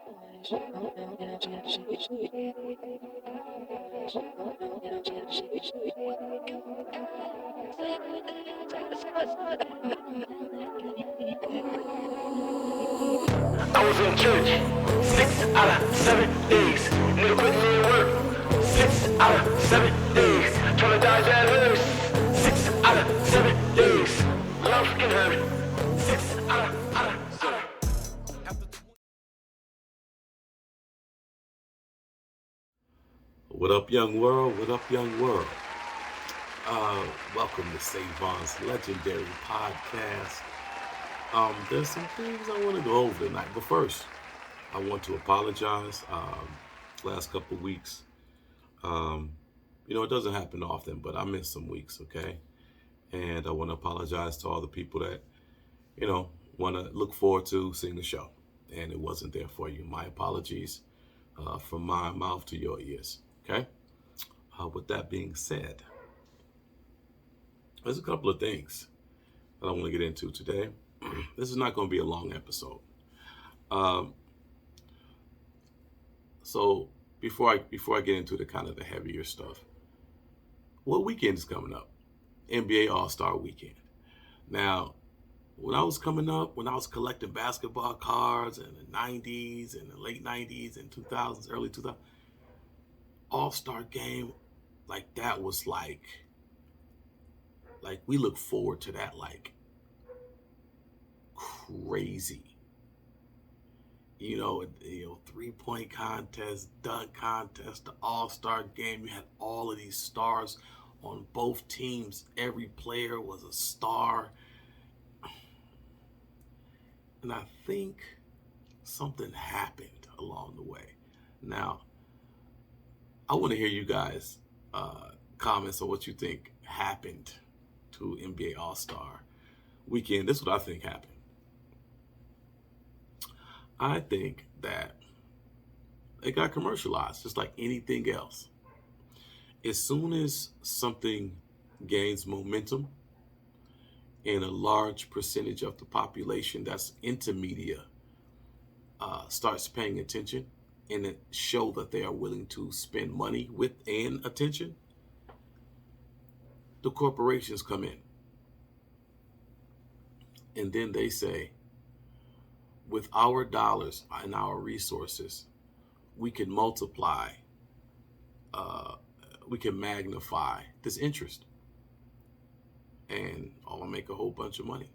I was in church 6 out of 7 days. Nigga put me in work 6 out of 7 days. Tryna dodge that hearse 6 out of 7 days. Love fucking hurt 6 out of. What up, young world? What up, young world? Welcome to Savon's Legendary Podcast. There's some things I want to go over tonight, but first, I want to apologize. Last couple of weeks, it doesn't happen often, but I missed some weeks, okay? And I want to apologize to all the people that, want to look forward to seeing the show, and it wasn't there for you. My apologies from my mouth to your ears, okay? With that being said, there's a couple of things that I want to get into today. This is not going to be a long episode. So before I get into the kind of the heavier stuff, what weekend is coming up? NBA All-Star Weekend. Now, when I was coming up, when I was collecting basketball cards in the 90s and the late 90s and 2000s, early 2000s, All-Star game, like that was like we look forward to that like crazy. 3-point contest, dunk contest, the All-Star game. You had all of these stars on both teams. Every player was a star. And I think something happened along the way. Now, I want to hear you guys comments on what you think happened to NBA All-Star Weekend. This is what I think happened. I think that it got commercialized just like anything else. As soon as something gains momentum and a large percentage of the population that's into media starts paying attention and it show that they are willing to spend money with and attention, the corporations come in. And then they say, with our dollars and our resources, we can multiply, we can magnify this interest, and I'll make a whole bunch of money.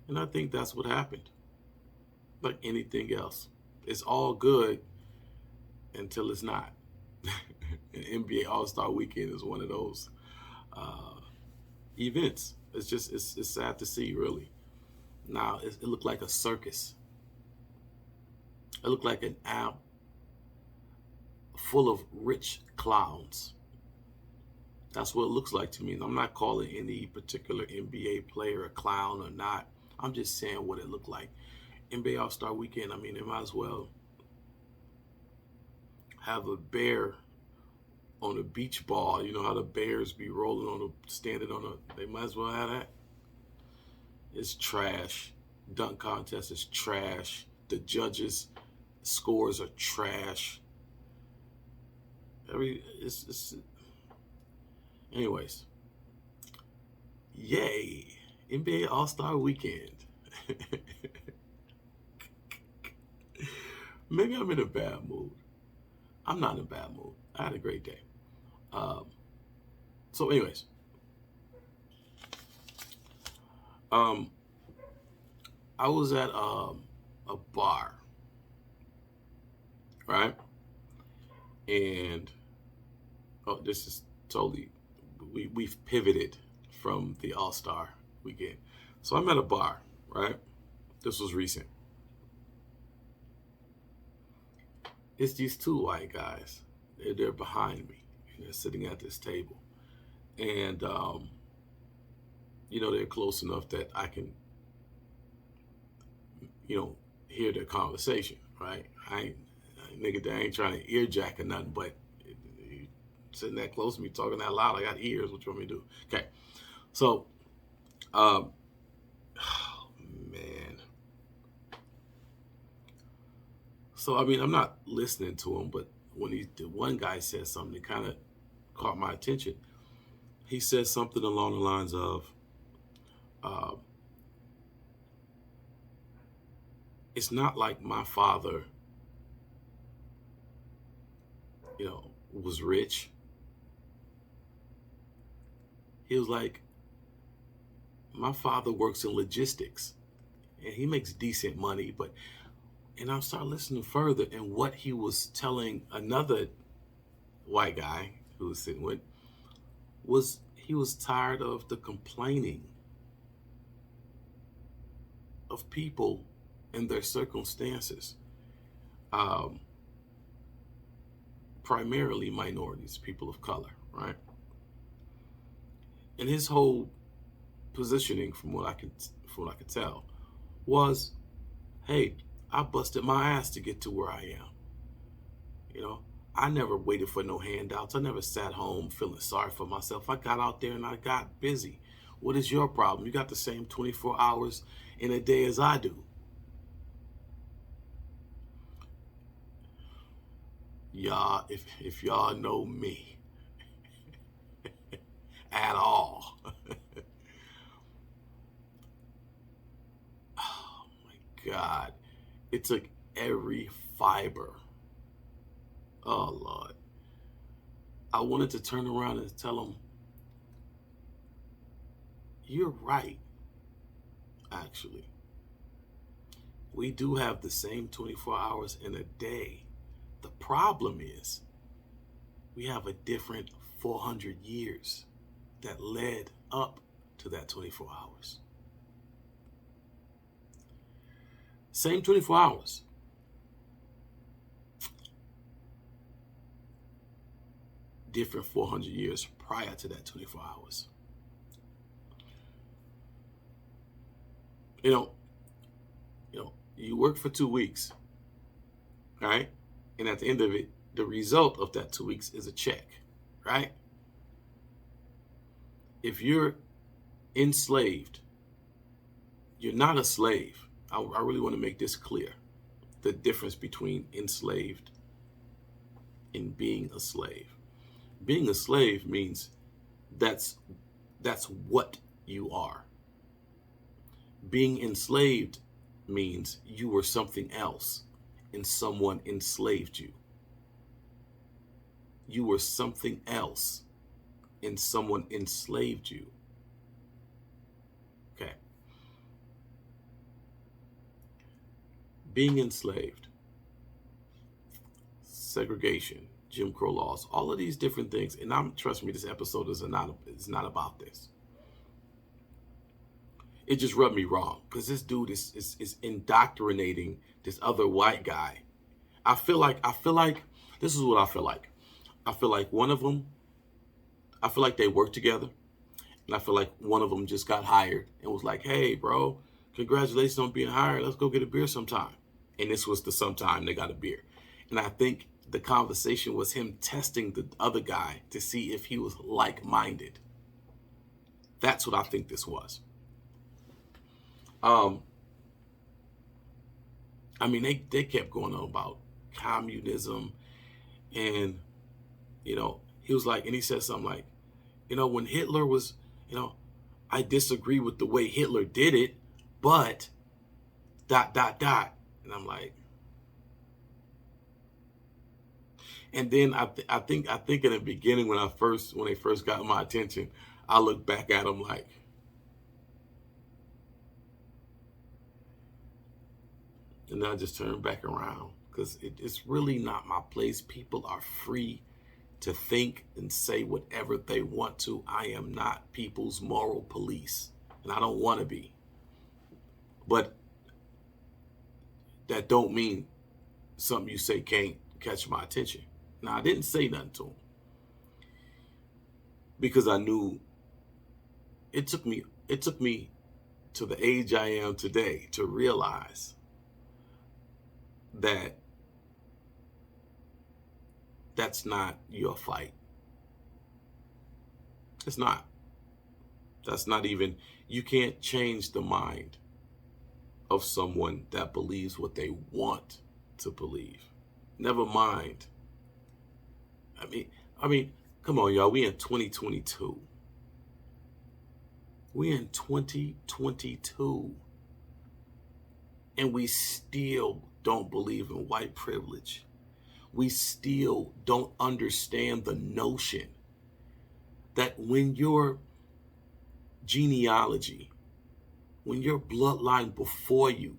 And I think that's what happened. Like anything else, it's all good until it's not. And NBA All-Star Weekend is one of those events. It's sad to see, really. Now, it looked like a circus. It looked like an amp full of rich clowns. That's what it looks like to me. And I'm not calling any particular NBA player a clown or not. I'm just saying what it looked like. NBA All-Star Weekend, they might as well have a bear on a beach ball. You know how the bears be rolling they might as well have that. It's trash. Dunk contest is trash. The judges' scores are trash. Anyways, yay, NBA All-Star Weekend. Maybe I'm in a bad mood. I'm not in a bad mood. I had a great day. So anyways, I was at a bar, right? And this is totally, we've pivoted from the All-Star Weekend. So I'm at a bar, right? This was recent. It's these two white guys. They're behind me, and they're sitting at this table. And, they're close enough that I can, hear their conversation, right? They ain't trying to ear jack or nothing, but sitting that close to me, talking that loud, I got ears. What you want me to do? Okay. So, oh, man. So, I mean, I'm not listening to him, but when the one guy said something that kind of caught my attention. He said something along the lines of, uh, it's not like my father, was rich. He was like, my father works in logistics and he makes decent money, and I started listening further, and what he was telling another white guy who was sitting with was he was tired of the complaining of people and their circumstances, primarily minorities, people of color, right? And his whole positioning, from what I could tell, was, hey, I busted my ass to get to where I am. I never waited for no handouts. I never sat home feeling sorry for myself. I got out there and I got busy. What is your problem? You got the same 24 hours in a day as I do. Y'all, if y'all know me at all, oh my God, it took every fiber. Oh Lord, I wanted to turn around and tell him, you're right. Actually, we do have the same 24 hours in a day. The problem is we have a different 400 years that led up to that 24 hours. Same 24 hours. Different 400 years prior to that 24 hours. You work for 2 weeks, right? And at the end of it, the result of that 2 weeks is a check, right? If you're enslaved, you're not a slave. I really want to make this clear. The difference between enslaved and being a slave. Being a slave means that's what you are. Being enslaved means you were something else and someone enslaved you. You were something else and someone enslaved you. Okay. Being enslaved, segregation, Jim Crow laws, all of these different things. And trust me, this episode is not about this. It just rubbed me wrong because this dude is indoctrinating this other white guy. I feel like this is what I feel like. I feel like I feel like they work together, and I feel like one of them just got hired and was like, hey, bro, congratulations on being hired. Let's go get a beer sometime. And this was the sometime they got a beer. And I think the conversation was him testing the other guy to see if he was like-minded. That's what I think this was. I mean, they kept going on about communism, and he was like, and he said something like, when Hitler was, I disagree with the way Hitler did it, but ... And I'm like, and then I think in the beginning when they first got my attention, I looked back at him like, and then I just turned back around because it's really not my place. People are free to think and say whatever they want to. I am not people's moral police, and I don't want to be. But that don't mean something you say can't catch my attention. Now, I didn't say nothing to him because I knew it took me to the age I am today to realize that that's not your fight. It's not. That's not even, you can't change the mind of someone that believes what they want to believe. Never mind. I mean, come on, y'all. We in 2022. We in 2022. And we still don't believe in white privilege. We still don't understand the notion that when your genealogy, when your bloodline before you,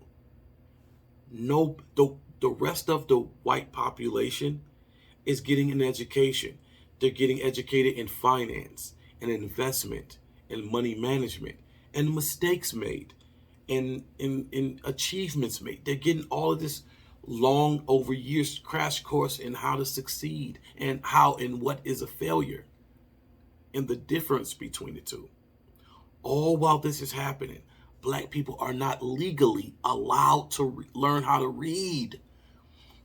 the rest of the white population is getting an education. They're getting educated in finance and investment and money management and mistakes made and in achievements made. They're getting all of this long over years crash course in how to succeed and how and what is a failure and the difference between the two. All while this is happening, black people are not legally allowed to learn how to read.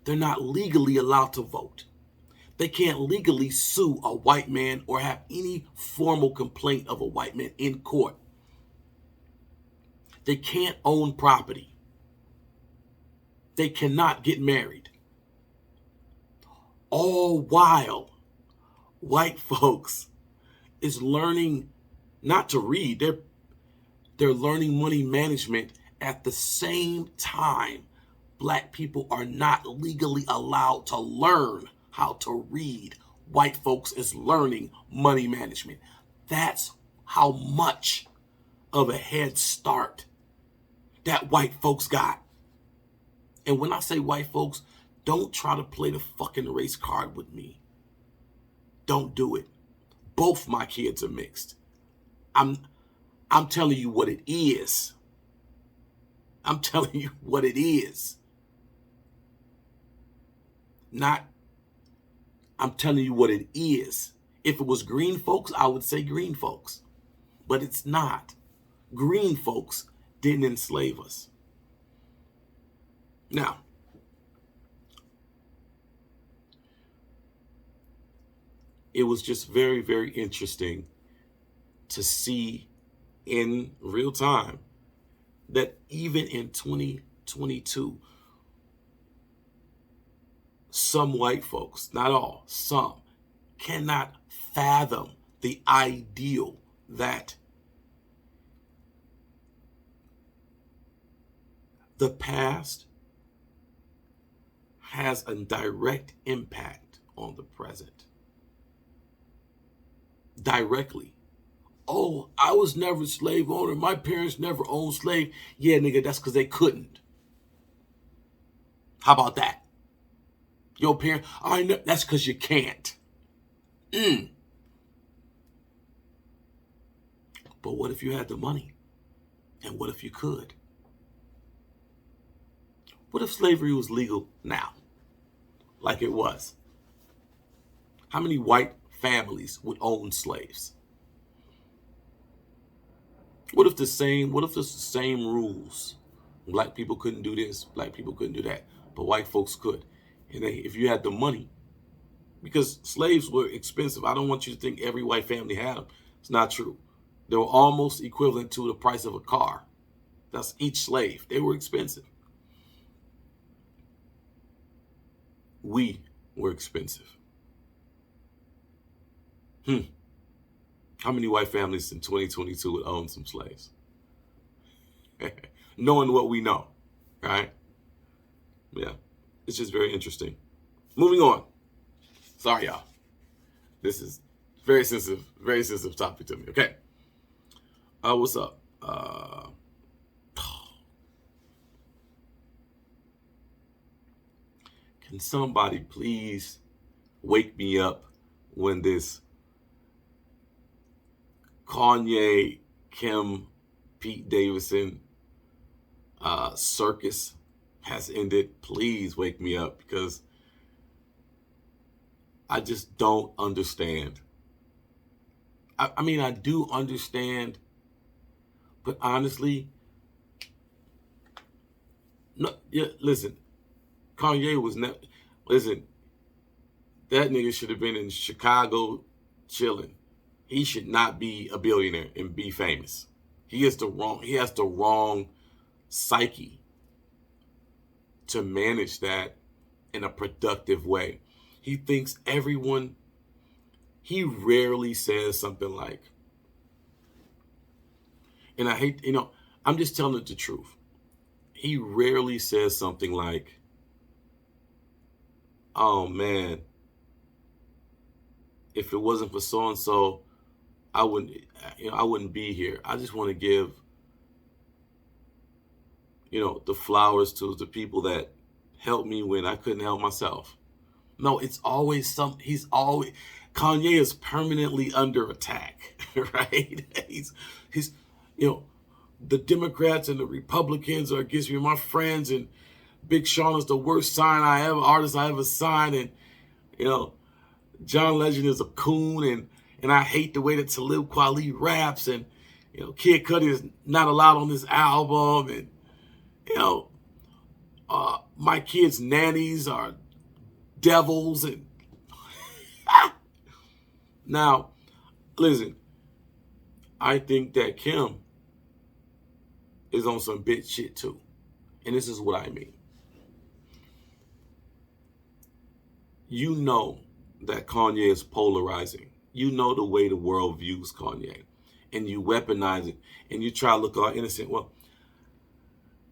They're not legally allowed to vote. They can't legally sue a white man or have any formal complaint of a white man in court. They can't own property. They cannot get married. All while white folks is learning not to read. They're learning money management at the same time. Black people are not legally allowed to learn how to read. White folks is learning money management. That's how much of a head start that white folks got. And when I say white folks, don't try to play the fucking race card with me. Don't do it. Both my kids are mixed. I'm telling you what it is. I'm telling you what it is. I'm telling you what it is. If it was green folks, I would say green folks. But it's not. Green folks didn't enslave us. Now, it was just very, very interesting to see in real time that even in 2022, some white folks, not all, some, cannot fathom the ideal that the past has a direct impact on the present. Directly. Oh, I was never a slave owner. My parents never owned slave. Yeah, nigga, that's because they couldn't. How about that? Your parents, I know, that's because you can't. But what if you had the money? And what if you could? What if slavery was legal now? Like it was? How many white families would own slaves? What if the same rules? Black people couldn't do this, black people couldn't do that, but white folks could. And if you had the money, because slaves were expensive. I don't want you to think every white family had them. It's not true. They were almost equivalent to the price of a car. That's each slave. They were expensive. We were expensive. How many white families in 2022 would own some slaves? Knowing what we know, right? Yeah, it's just very interesting. Moving on. Sorry, y'all. This is very sensitive topic to me. Okay. What's up? Can somebody please wake me up when this Kanye, Kim, Pete Davidson circus has ended? Please wake me up, because I just don't understand. I mean, I do understand, but honestly, no. Yeah, listen, Kanye was never. Listen, that nigga should have been in Chicago chilling. He should not be a billionaire and be famous. He has the wrong psyche to manage that in a productive way. He thinks everyone, he rarely says something like, and I hate, I'm just telling it the truth. He rarely says something like, oh man, if it wasn't for so and so, I wouldn't be here. I just want to give, the flowers to the people that helped me when I couldn't help myself. No, it's always Kanye is permanently under attack, right? He's, the Democrats and the Republicans are against me. My friends, and Big Sean is the worst artist I ever signed, and John Legend is a coon, and I hate the way that Talib Kweli raps, and Kid Cudi is not allowed on this album, and my kids' nannies are devils, and now, listen, I think that Kim is on some bitch shit too, and this is what I mean. You know that Kanye is polarizing. You know the way the world views Kanye, and you weaponize it, and you try to look all innocent. Well,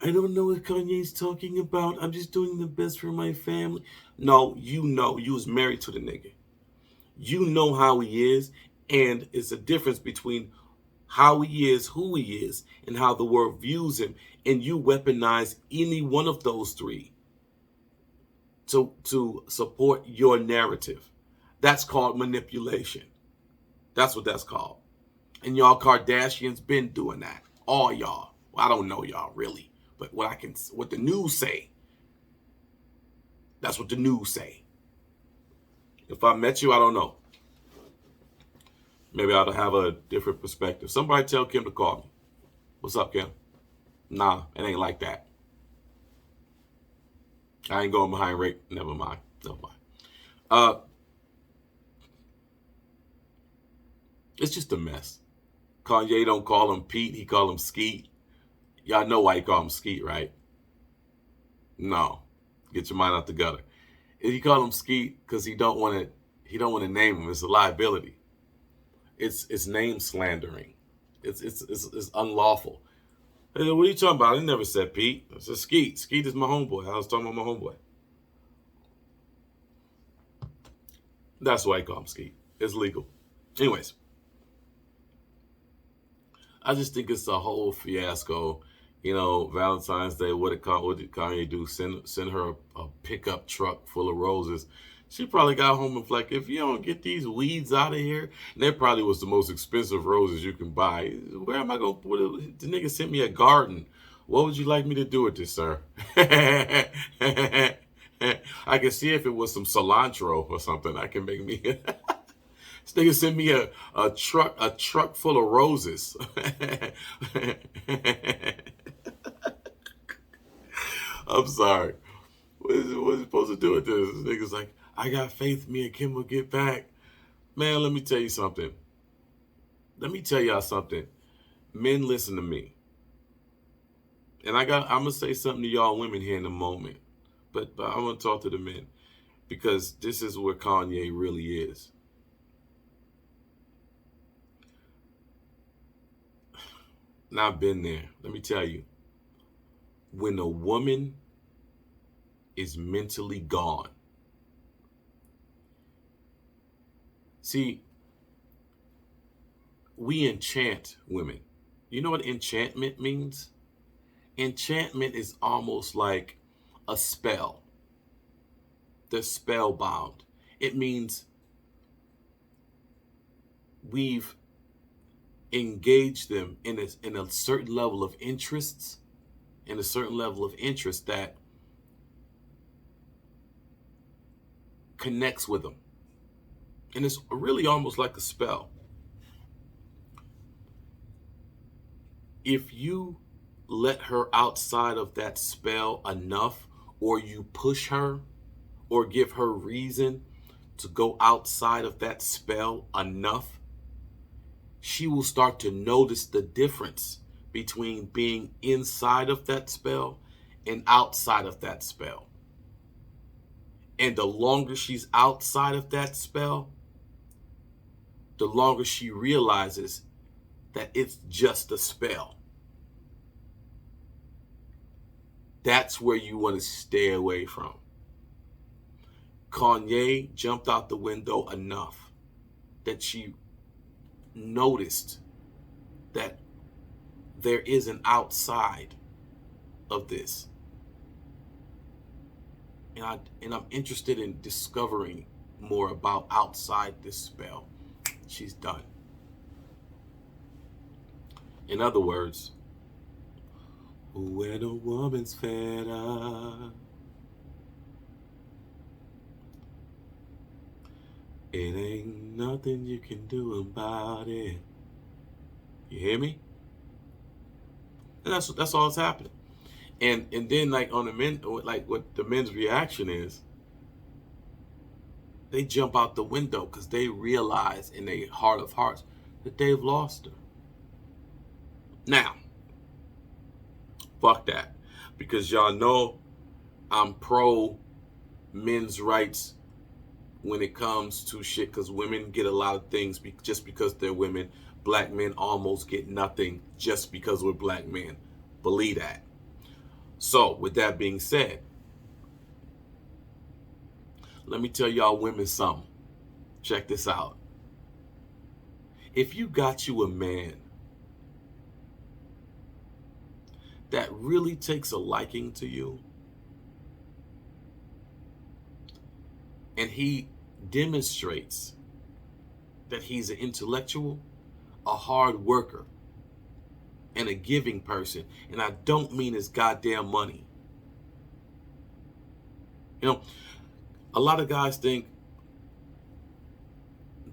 I don't know what Kanye's talking about. I'm just doing the best for my family. No, you was married to the nigga. You know how he is, and it's a difference between how he is, who he is, and how the world views him, and you weaponize any one of those three to support your narrative. That's called manipulation. That's what that's called. And y'all Kardashians been doing that. All y'all. Well, I don't know y'all really, but what the news say, that's what the news say. If I met you, I don't know. Maybe I'll have a different perspective. Somebody tell Kim to call me. What's up, Kim? Nah, it ain't like that. I ain't going behind Rick. Never mind. It's just a mess. Kanye don't call him Pete. He call him Skete. Y'all know why he call him Skete, right? No. Get your mind out the gutter. He call him Skete because he don't want to name him. It's a liability. It's name slandering. It's unlawful. Hey, what are you talking about? I never said Pete. I said Skete. Skete is my homeboy. I was talking about my homeboy. That's why I call him Skete. It's legal. Anyways, I just think it's a whole fiasco. Valentine's Day, what did Kanye do? Send her a pickup truck full of roses. She probably got home and was like, if you don't get these weeds out of here, and that probably was the most expensive roses you can buy. Where am I going to put it? The nigga sent me a garden. What would you like me to do with this, sir? I can see if it was some cilantro or something. I can make me... This nigga sent me a truck full of roses. I'm sorry. What is it supposed to do with this? This nigga's like, I got faith me and Kim will get back. Man, let me tell you something. Let me tell y'all something. Men, listen to me. And I'm going to say something to y'all women here in a moment. But I'm going to talk to the men. Because this is where Kanye really is. Now, I've been there. Let me tell you. When a woman is mentally gone. See, we enchant women. You know what enchantment means? Enchantment is almost like a spell. They're spellbound. It means we've engaged them in a certain level of interests, that connects with them. And it's really almost like a spell. If you let her outside of that spell enough, or you push her, or give her reason to go outside of that spell enough, she will start to notice the difference between being inside of that spell and outside of that spell. And the longer she's outside of that spell, the longer she realizes that it's just a spell. That's where you want to stay away from. Kanye jumped out the window enough that she noticed that there is an outside of this. And I'm interested in discovering more about outside this spell. She's done. In other words, when a woman's fed up, it ain't nothing you can do about it. You hear me? And that's all that's happening. And then like on the men, like what the men's reaction is, they jump out the window because they realize in their heart of hearts that they've lost her. Now, fuck that. Because y'all know I'm pro men's rights when it comes to shit, because women get a lot of things just because they're women. Black men almost get nothing just because we're black men. Believe that. So, with that being said, let me tell y'all women something. Check this out. If you got you a man that really takes a liking to you, and he demonstrates that he's an intellectual, a hard worker, and a giving person, and I don't mean his goddamn money. You know, a lot of guys think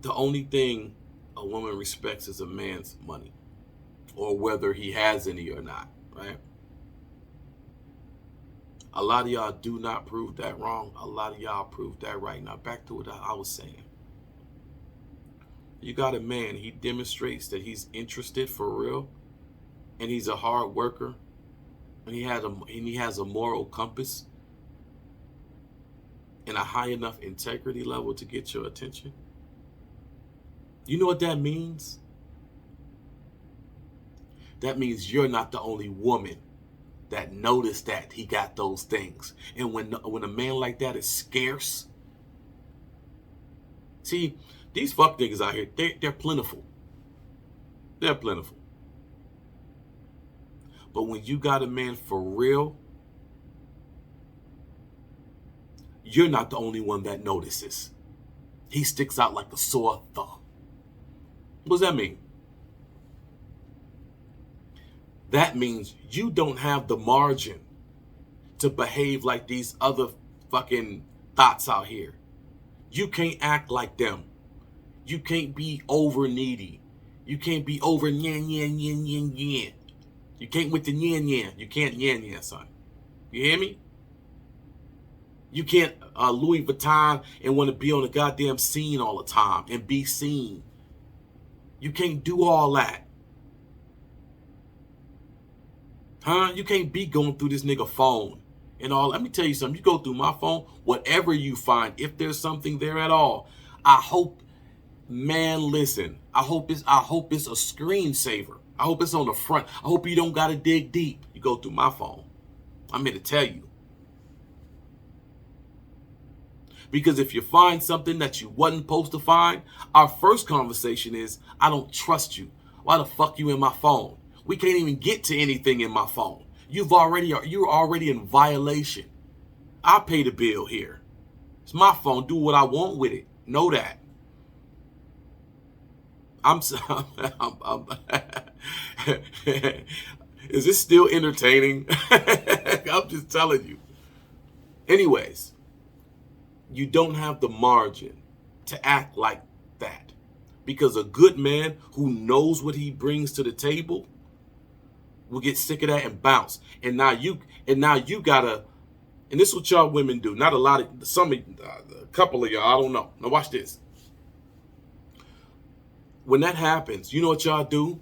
the only thing a woman respects is a man's money, or whether he has any or not, right? A lot of y'all do not prove that wrong. A lot of y'all prove that right. Now back to what I was saying. You got a man, he demonstrates that he's interested for real, and he's a hard worker, and he has a moral compass and a high enough integrity level to get your attention. You know what that means? That means you're not the only woman that noticed that he got those things. And when a man like that is scarce, see, these fuck niggas out here, they're plentiful. They're plentiful. But when you got a man for real, you're not the only one that notices. He sticks out like a sore thumb. What does that mean? That means you don't have the margin to behave like these other fucking thoughts out here. You can't act like them. You can't be over needy. You can't be over yan yan yan yan yan. You can't with the yan yan. You can't yan yan, son. You hear me? You can't Louis Vuitton and want to be on the goddamn scene all the time and be seen. You can't do all that. Huh? You can't be going through this nigga phone and all. Let me tell you something. You go through my phone, whatever you find, if there's something there at all, I hope, man, listen. I hope it's a screensaver. I hope it's on the front. I hope you don't gotta dig deep. You go through my phone. I'm here to tell you. Because if you find something that you wasn't supposed to find, our first conversation is, I don't trust you. Why the fuck you in my phone? We can't even get to anything in my phone. You're already in violation. I pay the bill here. It's my phone. Do what I want with it. Know that. Is this still entertaining? I'm just telling you. Anyways, you don't have the margin to act like that, because a good man who knows what he brings to the table will get sick of that and bounce. And now you gotta, and this is what y'all women do. Not a lot of, a couple of y'all, I don't know. Now watch this. When that happens, you know what y'all do?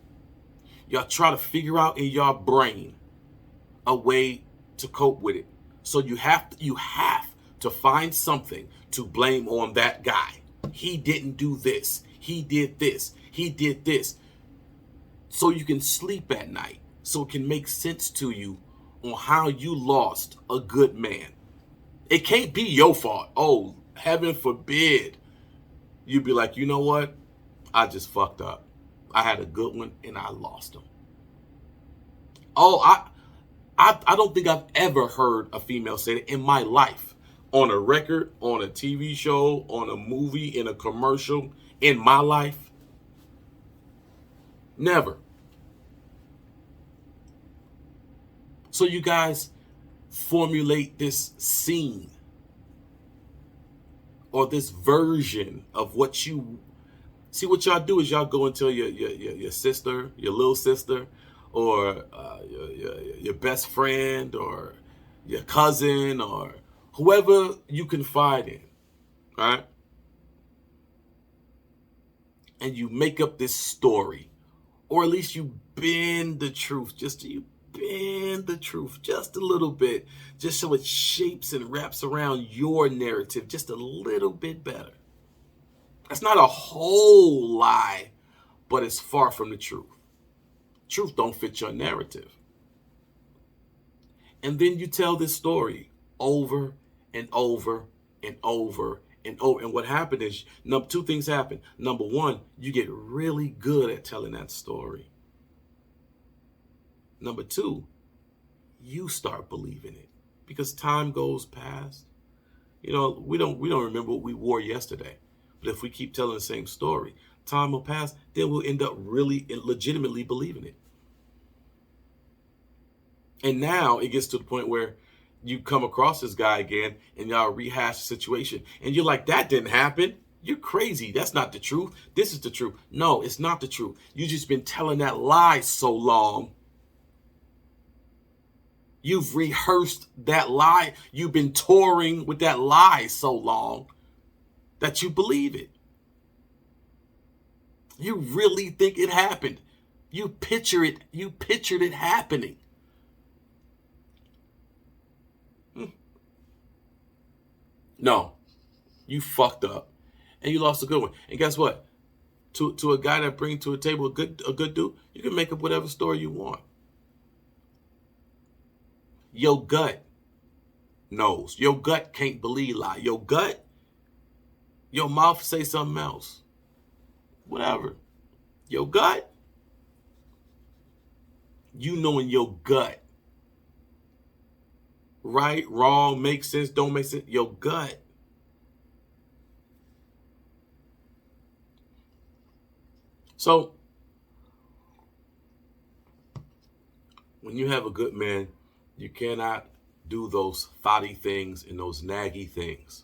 Y'all try to figure out in y'all brain a way to cope with it. So you have to find something to blame on that guy. He didn't do this. He did this. He did this. So you can sleep at night. So it can make sense to you on how you lost a good man. It can't be your fault. Oh, heaven forbid. You'd be like, you know what? I just fucked up. I had a good one and I lost him. Oh, I don't think I've ever heard a female say that in my life. On a record, on a TV show, on a movie, in a commercial, in my life. Never. So you guys formulate this scene or this version of what you see. What y'all do is y'all go and tell your sister, your little sister, or your best friend, or your cousin, or whoever you confide in, right? And you make up this story, or at least you bend the truth, you bend the truth just a little bit, just so it shapes and wraps around your narrative just a little bit better. That's not a whole lie, but it's far from the truth. Truth don't fit your narrative. And then you tell this story over and over and over and over. And what happened is, two things happen. Number one, you get really good at telling that story. Number two, you start believing it because time goes past. You know, we don't remember what we wore yesterday. But if we keep telling the same story, time will pass, then we'll end up really legitimately believing it. And now it gets to the point where you come across this guy again and y'all rehash the situation. And you're like, that didn't happen. You're crazy. That's not the truth. This is the truth. No, it's not the truth. You've just been telling that lie so long. You've rehearsed that lie. You've been touring with that lie so long that you believe it. You really think it happened. You picture it. You pictured it happening. No, you fucked up, and you lost a good one. And guess what? To a guy that brings to a table a good dude, you can make up whatever story you want. Your gut knows. Your gut can't believe lie. Your gut, your mouth say something else. Whatever. Your gut, you know in your gut. Right, wrong, makes sense, don't make sense. Your gut. So, when you have a good man, you cannot do those thotty things and those naggy things.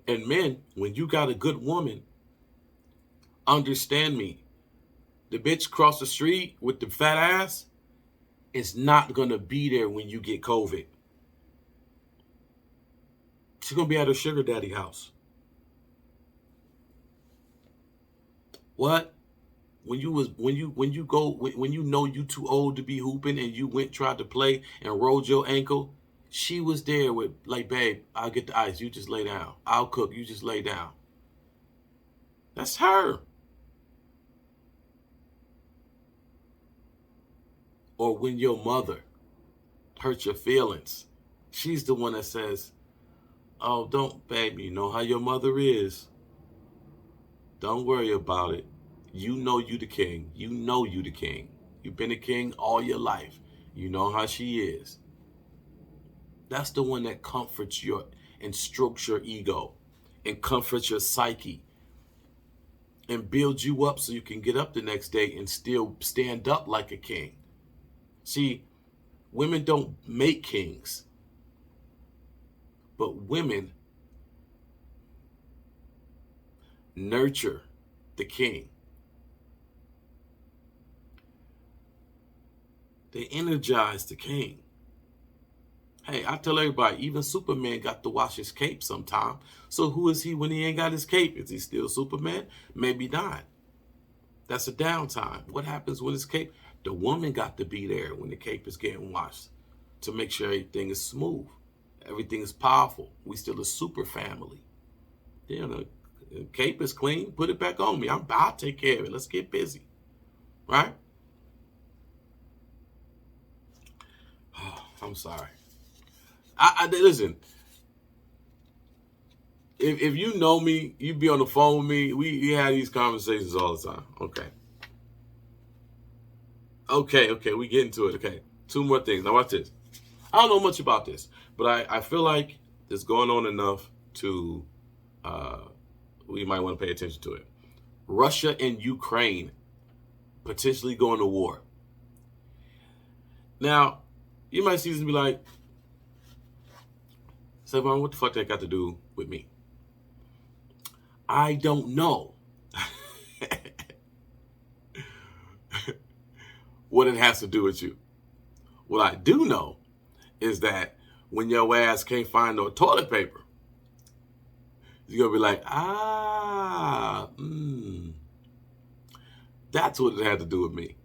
And men, when you got a good woman, understand me. The bitch across the street with the fat ass is not going to be there when you get COVID. She's going to be at her sugar daddy house. What? When you know you too old to be hooping and you tried to play and rolled your ankle, she was there with like, babe, I'll get the ice. You just lay down. I'll cook. You just lay down. That's her. Or when your mother hurt your feelings, she's the one that says, oh, don't, baby, you know how your mother is. Don't worry about it. You know you the king. You know you the king. You've been a king all your life. You know how she is. That's the one that comforts your and strokes your ego and comforts your psyche and builds you up so you can get up the next day and still stand up like a king. See, women don't make kings, but women nurture the king. They energize the king. Hey, I tell everybody, even Superman got to wash his cape sometime. So who is he when he ain't got his cape? Is he still Superman? Maybe not. That's a downtime. What happens when his cape? The woman got to be there when the cape is getting washed. to make sure everything is smooth, everything is powerful. We still a super family. You know, the cape is clean. Put it back on me. I'll take care of it. Let's get busy, right? Oh, I'm sorry. I listen. If you know me, you be on the phone with me. We have these conversations all the time. Okay. We get into it. Okay. Two more things. Now watch this. I don't know much about this, but I feel like it's going on enough to we might want to pay attention to it. Russia and Ukraine potentially going to war. Now, you might see this and be like, Savon, what the fuck that got to do with me? I don't know what it has to do with you. What I do know is that when your ass can't find no toilet paper, you're going to be like, that's what it had to do with me.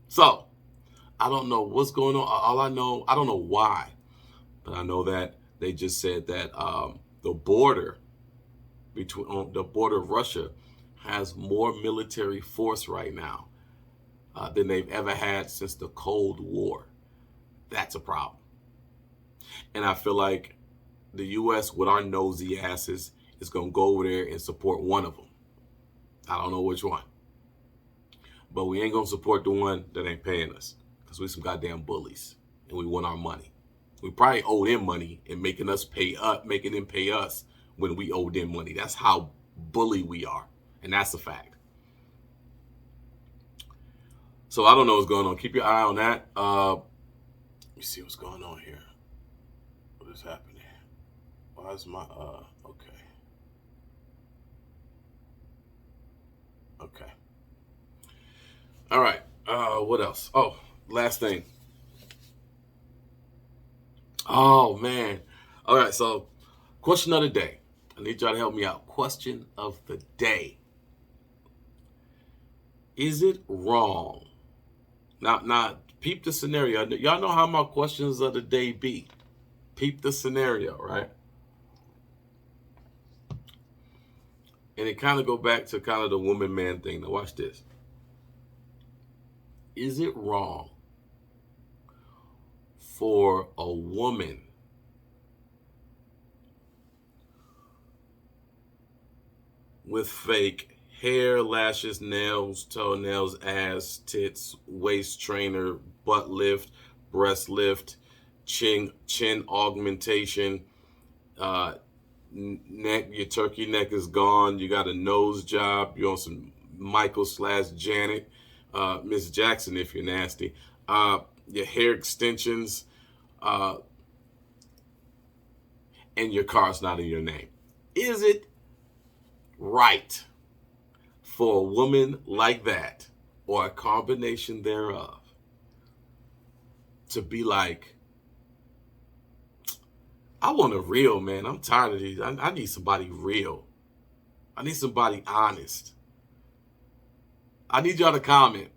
So, I don't know what's going on. All I know, I don't know why, but I know that they just said that the border of Russia has more military force right now than they've ever had since the Cold War. That's a problem. And I feel like the U.S. with our nosy asses is going to go over there and support one of them. I don't know which one. But we ain't going to support the one that ain't paying us because we some goddamn bullies and we want our money. We probably owe them money and making them pay us when we owe them money. That's how bully we are. And that's a fact. So I don't know what's going on. Keep your eye on that. Let me see what's going on here. What is happening? Why is my, okay. All right. What else? Oh, last thing. Oh, man. All right. So question of the day. I need y'all to help me out. Question of the day. Is it wrong? Now, peep the scenario. Y'all know how my questions of the day be. Peep the scenario, right? And it kind of go back to kind of the woman-man thing. Now watch this. Is it wrong for a woman with fake hair, lashes, nails, toenails, ass, tits, waist trainer, butt lift, breast lift, chin augmentation, neck, your turkey neck is gone, you got a nose job, you're on some Michael/Janet, Miss Jackson if you're nasty, your hair extensions, and your car's not in your name. Is it right for a woman like that, or a combination thereof, to be like, I want a real man. I'm tired of these. I need somebody real. I need somebody honest. I need y'all to comment.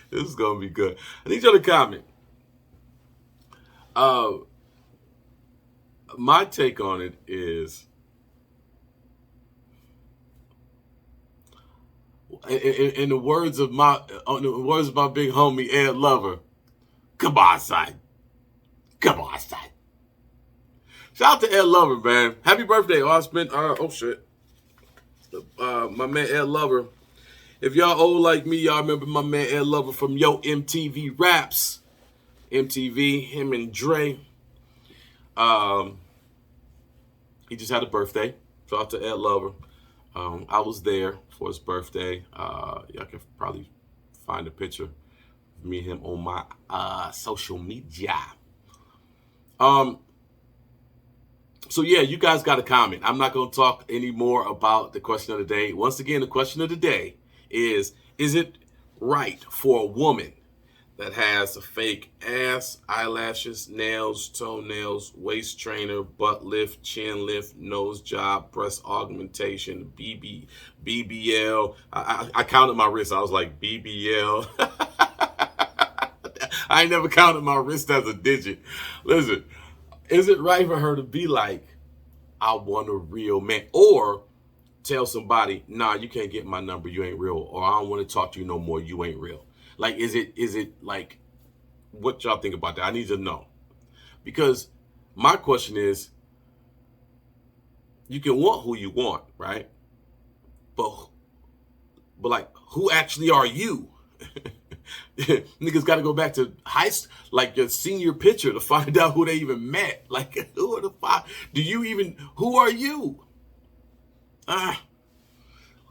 This is going to be good. I need y'all to comment. My take on it is, in the words of my big homie Ed Lover, come on, son. Come on, son. Shout out to Ed Lover, man. Happy birthday. I spent, my man Ed Lover. If y'all old like me, y'all remember my man Ed Lover from MTV Raps. MTV, him and Dre. He just had a birthday. Shout out to Ed Lover. I was there for his birthday. Y'all can probably find a picture of me and him on my social media. So yeah, you guys got to comment. I'm not going to talk anymore about the question of the day. Once again, the question of the day is it right for a woman that has a fake ass, eyelashes, nails, toenails, waist trainer, butt lift, chin lift, nose job, breast augmentation, BBL. I counted my wrist. I was like, BBL. I ain't never counted my wrist as a digit. Listen, is it right for her to be like, I want a real man? Or tell somebody, nah, you can't get my number, you ain't real. Or I don't want to talk to you no more, you ain't real. Like, is it like, what y'all think about that? I need to know. Because my question is, you can want who you want, right? But like, who actually are you? Niggas got to go back to like your senior picture to find out who they even met. Like, who are the five? Who are you?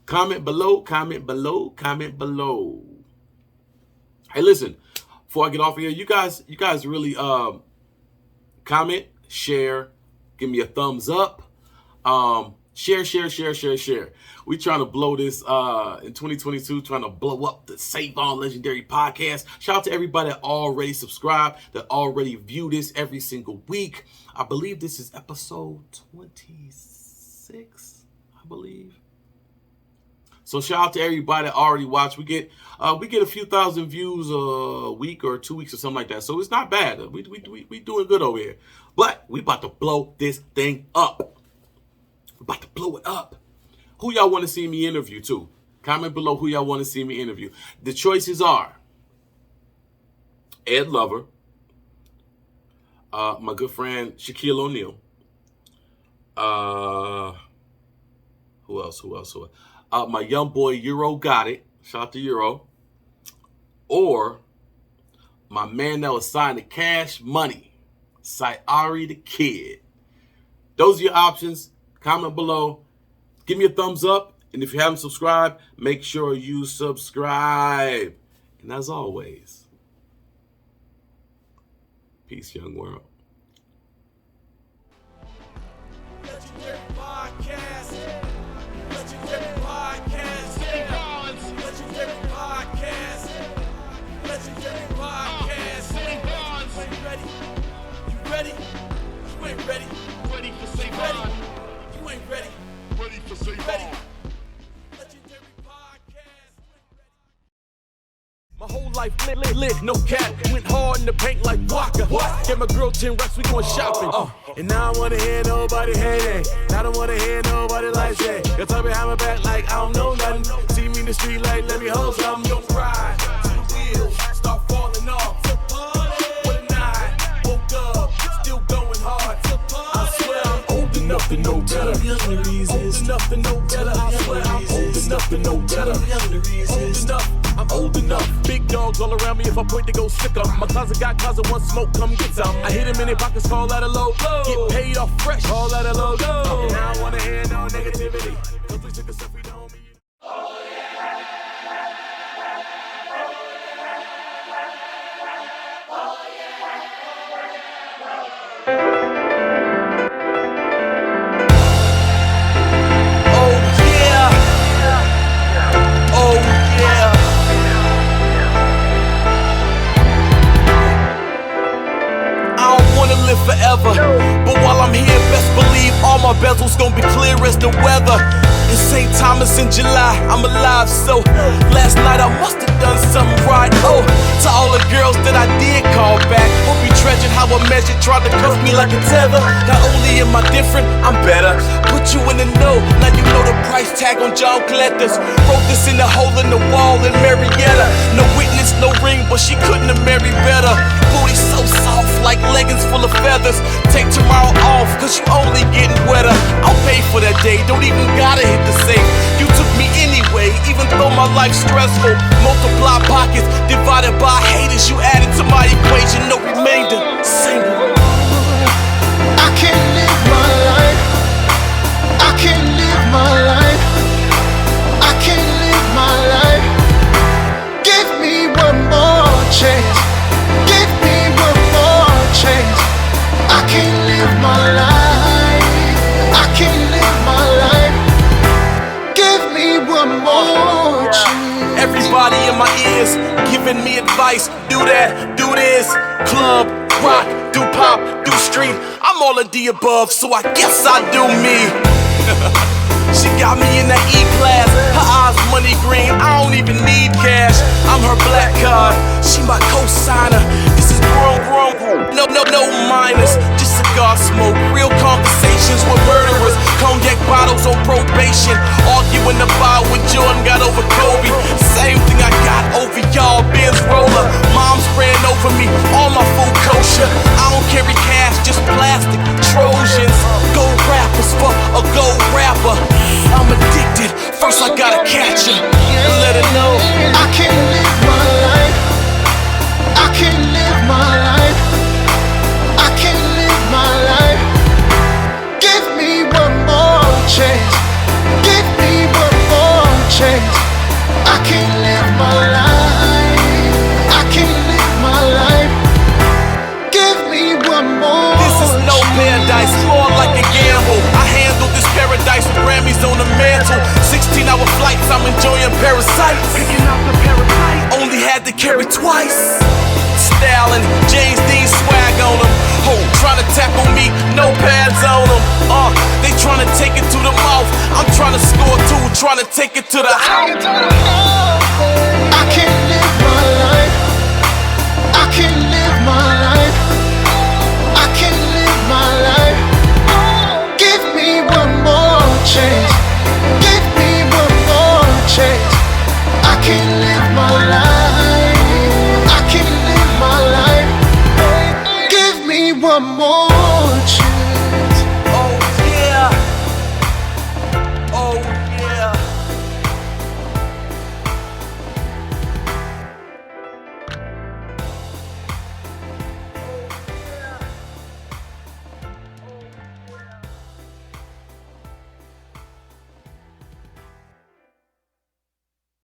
Comment below, comment below, comment below. Hey, listen, before I get off of here, you guys really comment, share, give me a thumbs up. Share. We trying to blow this in 2022, trying to blow up the Save On Legendary podcast. Shout out to everybody that already subscribed, that already view this every single week. I believe this is episode 26, I believe. So shout out to everybody that already watched. We get a few thousand views a week or 2 weeks or something like that. So it's not bad. We doing good over here. But we about to blow this thing up. We're about to blow it up. Who y'all want to see me interview too? Comment below who y'all want to see me interview. The choices are Ed Lover, my good friend Shaquille O'Neal. Who else? My young boy Euro got it. Shout out to Euro. Or my man that was signed to Cash Money, Sayari the Kid. Those are your options. Comment below. Give me a thumbs up. And if you haven't subscribed, make sure you subscribe. And as always, peace, young world. Legendary podcast. Legendary podcast. Legendary podcast. Legendary podcast. You ain't ready. You ready? You ain't ready. Ready for Save Ready? On. You ain't ready. Ready for Save Ready? On. Legendary podcast. My whole life lit, no cap. Went hard in the paint like Waka. Get my girl 10 racks, we going shopping. And now I don't wanna hear nobody hating. I don't wanna hear nobody like that. Y'all talk behind my back like I don't know nothing. See me in the street like let me hold something. Don't ride to the wheels, start falling off. What a night, woke up, still going hard. I swear I'm old enough to know better. Old enough to know better. I swear I'm old enough to know better. Old enough. I'm old enough. Big dogs all around me. If I point, they go sick up. My closet got closet, one smoke, come get some. I hit him in their pockets, call that a low. Get paid off fresh, call that a low. And I don't wanna hear no negativity. Cause we took a selfie, don't mean. Live forever, but while I'm here, best believe all my bezels gon' be clear as the weather. It's St. Thomas in July, I'm alive, so last night I must have done something right. Oh, to all the girls that I did call back, hope you treasured how a measure tried to cuff me like a tether. Not only am I different, I'm better. Put you in the know, now you know the price tag on John Collectors. Wrote this in the hole in the wall in Marietta. No witness, no ring, but she couldn't have married better. Booty so soft like leggings full of feathers. Take tomorrow off, cause you only getting wetter. I'll pay for that day, don't even gotta hit the safe. You took me anyway, even though my life's stressful. Multiply pockets, divided by haters. You added to my equation, no remainder. Single. I can't live my life. I can't live my life. I can't live my life. Give me one more chance. Give me one more chance. I can't live my life. I can't live my life. Give me one more chance. Everybody in my ears giving me advice. Do that, do this. Club, rock, do pop, do street. I'm all of the above, so I guess I do me. She got me in that E-class. Her eyes money green, I don't even need cash. I'm her black card, she my co-signer. This is grown, no minors. Just cigar smoke, real conversations with murderers. Cognac bottles on probation, arguing about when Jordan got over Kobe. Same thing I got over y'all, Benz roller. Mom's praying over me, all my food kosher. I don't carry cash, just plastic Trojans. Gold rappers for a gold rapper. I'm addicted, first I gotta catch her and let her know I can't live my life. I can't live my life. I can't live my life. Give me one more chance. Give me one more chance. I can't live my life. I can't live my life. Give me one more. this is no paradise, more like a gamble. I handle this paradise with Grammys on the mantle. 16-hour flights, I'm enjoying parasites. Picking up the parasite, only had to carry twice. Styling, James Dean swag on them. Ho, trying to tackle me, no pads on them. They trying to take it to the mouth. I'm trying to score two, trying to take it to the house.